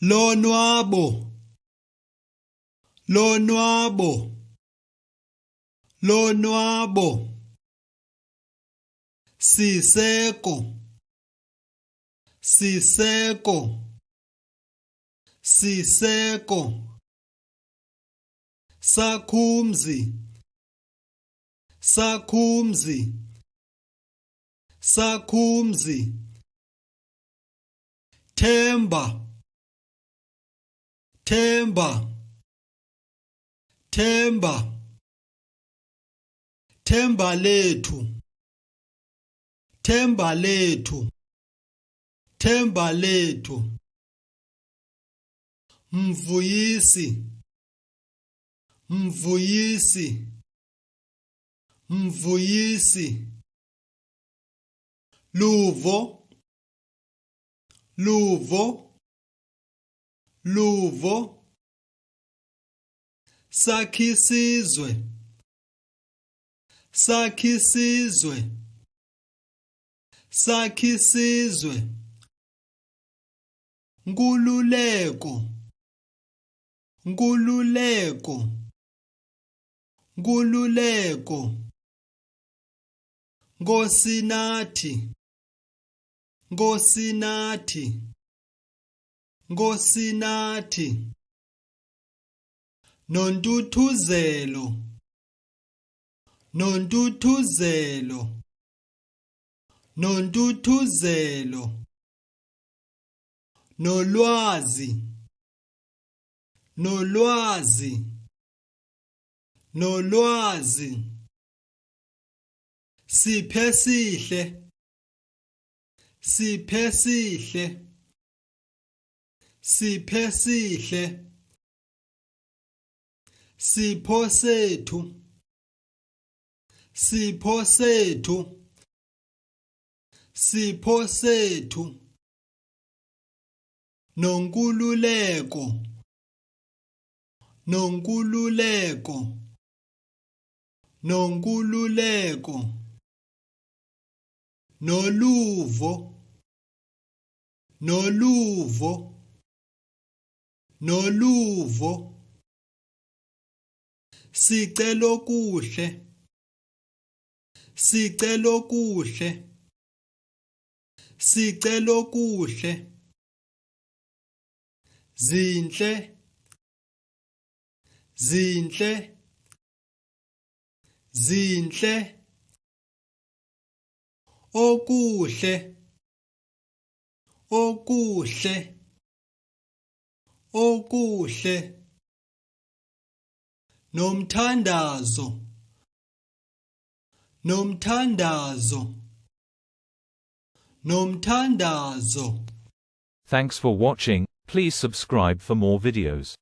lonwabo, lonwabo, lonwabo, siseko, siseko, siseko, sakhumzi, sakhumzi, sakhumzi, themba, themba, themba, themba lethu, themba lethu, themba lethu, mvuyisi, mvuyisi, mvuyisi, luvo, luvo, luvo, sakhisizwe, sakhisizwe, sakhisizwe, nkululeko, nkululeko, nkululeko, Nkosinathi, Nkosinathi, Nkosinathi, nontuthuzelo, nontuthuzelo, nontuthuzelo, nolwazi, nolwazi, nolwazi, siphe sihle, siphe sihle, siphe sihle, sipho sethu, sipho sethu, sipho sethu, nonkululeko, nonkululeko, nonkululeko, noluvo, noluvo, noluvo, sicelo kuhle, sicelo kuhle, sicelo kuhle, zinhle, zinhle, zinhle, okuhle, okuhle, okuhle, nomthandazo, nomthandazo, nomthandazo. Thanks for watching. Please subscribe for more videos.